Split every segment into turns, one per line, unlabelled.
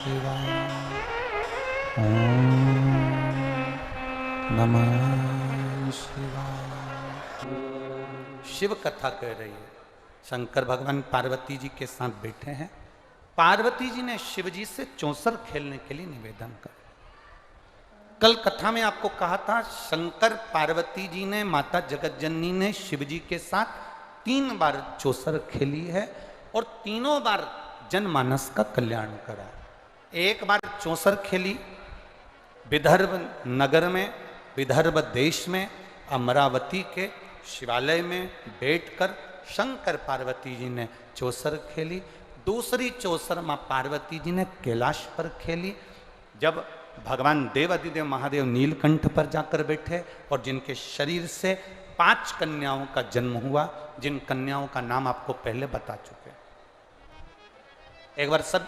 शिवाय। ओम नमः शिवाय। शिव कथा कह रही है। शंकर भगवान पार्वती जी के साथ बैठे हैं। पार्वती जी ने शिव जी से चौसर खेलने के लिए निवेदन कर। कल कथा में आपको कहा था शंकर पार्वती जी ने, माता जगतजननी ने शिव जी के साथ 3 बार चौसर खेली है और तीनों बार जनमानस का कल्याण करा। एक बार चौसर खेली विदर्भ नगर में, विदर्भ देश में, अमरावती के शिवालय में बैठकर शंकर पार्वती जी ने चौसर खेली। दूसरी चौसर माँ पार्वती जी ने कैलाश पर खेली, जब भगवान देवादिदेव महादेव नीलकंठ पर जाकर बैठे और जिनके शरीर से 5 कन्याओं का जन्म हुआ, जिन कन्याओं का नाम आपको पहले बता चुके। एक बार सब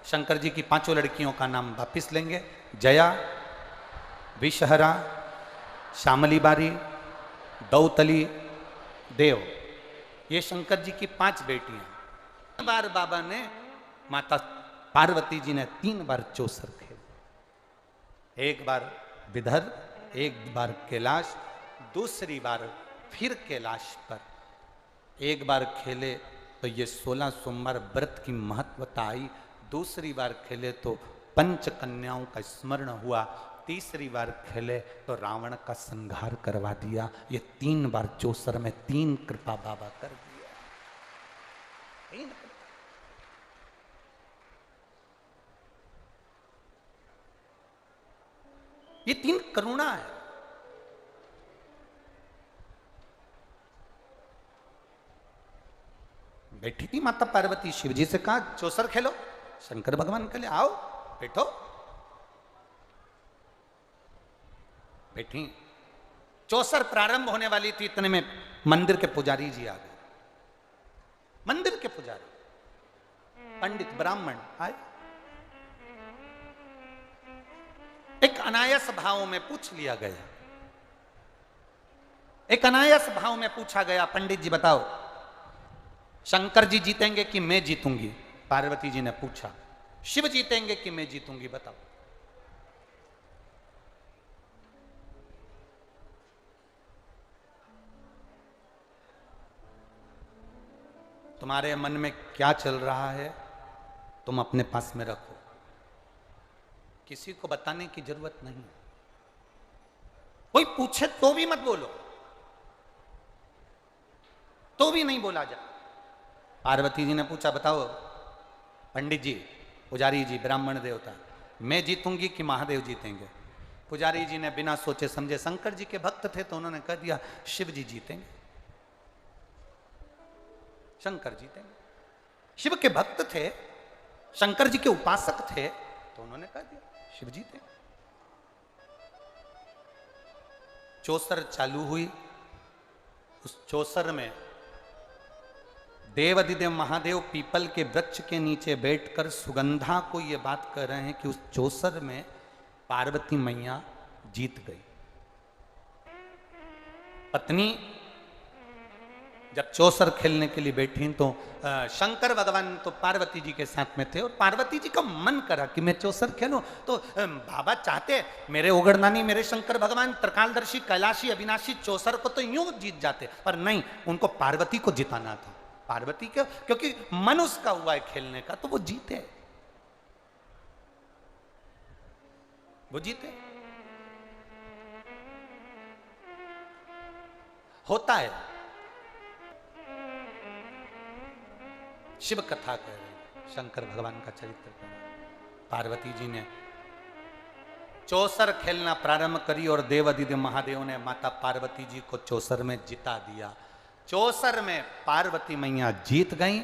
शंकर जी की 5 लड़कियों का नाम वापिस लेंगे। जया, विषहरा, श्यामली बारी, दौतली, देव, ये शंकर जी की 5 बेटियां। बार बाबा ने, माता पार्वती जी ने 3 बार चौसर खेले। एक बार विदर्भ, एक बार कैलाश, दूसरी बार फिर कैलाश पर। एक बार खेले तो ये 16 सोमवार व्रत की महत्वता आई। दूसरी बार खेले तो 5 कन्याओं का स्मरण हुआ। तीसरी बार खेले तो रावण का संहार करवा दिया। ये 3 बार चौसर में 3 कृपा बाबा कर दिया। 3 ये 3 करुणा है। बैठी थी माता पार्वती, शिव जी से कहा चौसर खेलो। शंकर भगवान के लिए आओ बैठो। बैठी। चौसर प्रारंभ होने वाली थी, इतने में मंदिर के पुजारी जी आ गए। मंदिर के पुजारी, पंडित ब्राह्मण आए। एक अनायास भाव में पूछ लिया गया। एक अनायास भाव में पूछा गया, पंडित जी बताओ शंकर जी जीतेंगे कि मैं जीतूंगी? पार्वती जी ने पूछा। शिव जीतेंगे कि मैं जीतूंगी, बताओ। तुम्हारे मन में क्या चल रहा है तुम अपने पास में रखो, किसी को बताने की जरूरत नहीं। कोई पूछे तो भी मत बोलो, तो भी नहीं बोला जा। पार्वती जी ने पूछा बताओ पंडित जी, पुजारी जी, ब्राह्मण देवता, मैं जीतूंगी कि महादेव जीतेंगे? पुजारी जी ने बिना सोचे समझे, शंकर जी के भक्त थे तो उन्होंने कह दिया शिव जी जीतेंगे, शंकर जीतेंगे। शिव के भक्त थे, शंकर जी के उपासक थे, तो उन्होंने कह दिया शिव जीतेंगे। चौसर चालू हुई। उस चौसर में देवादिदेव महादेव पीपल के वृक्ष के नीचे बैठकर सुगंधा को ये बात कर रहे हैं कि उस चौसर में पार्वती मैया जीत गई। पत्नी जब चौसर खेलने के लिए बैठी तो शंकर भगवान तो पार्वती जी के साथ में थे और पार्वती जी का मन करा कि मैं चौसर खेलूं। तो बाबा चाहते मेरे ओगड़नानी, मेरे शंकर भगवान त्रिकालदर्शी, कैलाशी, अविनाशी चौसर को तो यूं जीत जाते, पर नहीं, उनको पार्वती को जिताना था। पार्वती को, क्योंकि मन उसका हुआ है खेलने का, तो वो जीते, वो जीते। होता है। शिव कथा कह रहे, शंकर भगवान का चरित्र कह रहे। पार्वती जी ने चौसर खेलना प्रारंभ करी और देवादिदेव महादेव ने माता पार्वती जी को चौसर में जिता दिया। चौसर में पार्वती मैया जीत गई।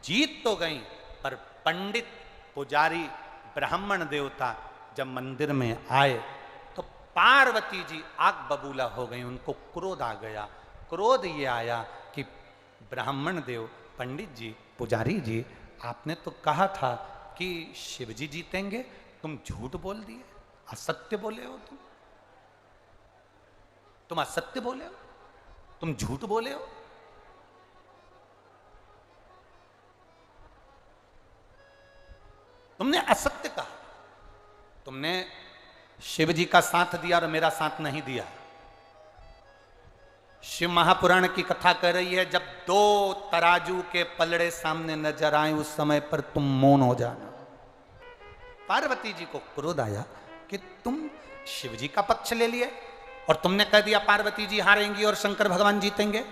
जीत तो गई, पर पंडित, पुजारी, ब्राह्मण देवता जब मंदिर में आए तो पार्वती जी आग बबूला हो गई। उनको क्रोध आ गया। क्रोध ये आया कि ब्राह्मण देव, पंडित जी, पुजारी जी, आपने तो कहा था कि शिव जी जीतेंगे, तुम झूठ बोल दिए, असत्य बोले हो। तुम असत्य बोले हो, तुम झूठ बोले हो। तुमने असत्य कहा, तुमने शिव जी का साथ दिया और मेरा साथ नहीं दिया। शिव महापुराण की कथा कह रही है, जब दो तराजू के पलड़े सामने नजर आए उस समय पर तुम मौन हो जाना। पार्वती जी को क्रोध आया कि तुम शिव जी का पक्ष ले लिए और तुमने कह दिया पार्वती जी हारेंगी और शंकर भगवान जीतेंगे।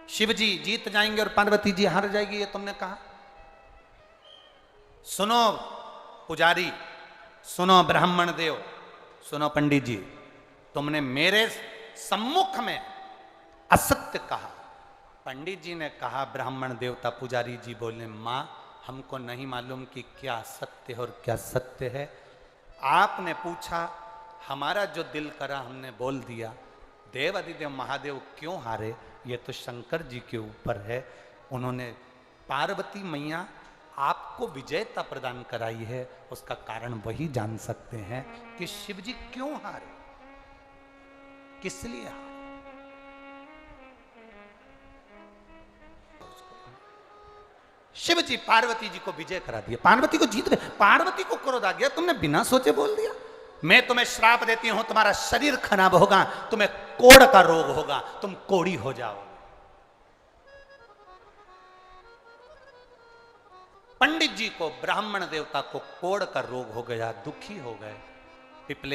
शिव जी जीत जाएंगे और पार्वती जी हार जाएगी, ये तुमने कहा। सुनो पुजारी, सुनो ब्राह्मण देव, सुनो पंडित जी, तुमने मेरे सम्मुख में असत्य कहा। पंडित जी ने कहा, ब्राह्मण देवता पुजारी जी बोले, मां हमको नहीं मालूम कि क्या सत्य है और क्या सत्य है। आपने पूछा, हमारा जो दिल करा हमने बोल दिया। देव अधिदेव महादेव क्यों हारे, ये तो शंकर जी के ऊपर है। उन्होंने पार्वती मैया आपको विजयता प्रदान कराई है, उसका कारण वही जान सकते हैं कि शिव जी क्यों हारे, किस लिए हारे। शिव जी पार्वती जी को विजय करा दिया, पार्वती को जीत गए। पार्वती को क्रोध आ गया, तुमने बिना सोचे बोल दिया। मैं तुम्हें श्राप देती हूं, तुम्हारा शरीर खराब होगा, तुम्हें कोढ़ का रोग होगा, तुम कोढ़ी हो जाओ। पंडित जी को, ब्राह्मण देवता को कोढ़ का रोग हो गया, दुखी हो गए। पिपले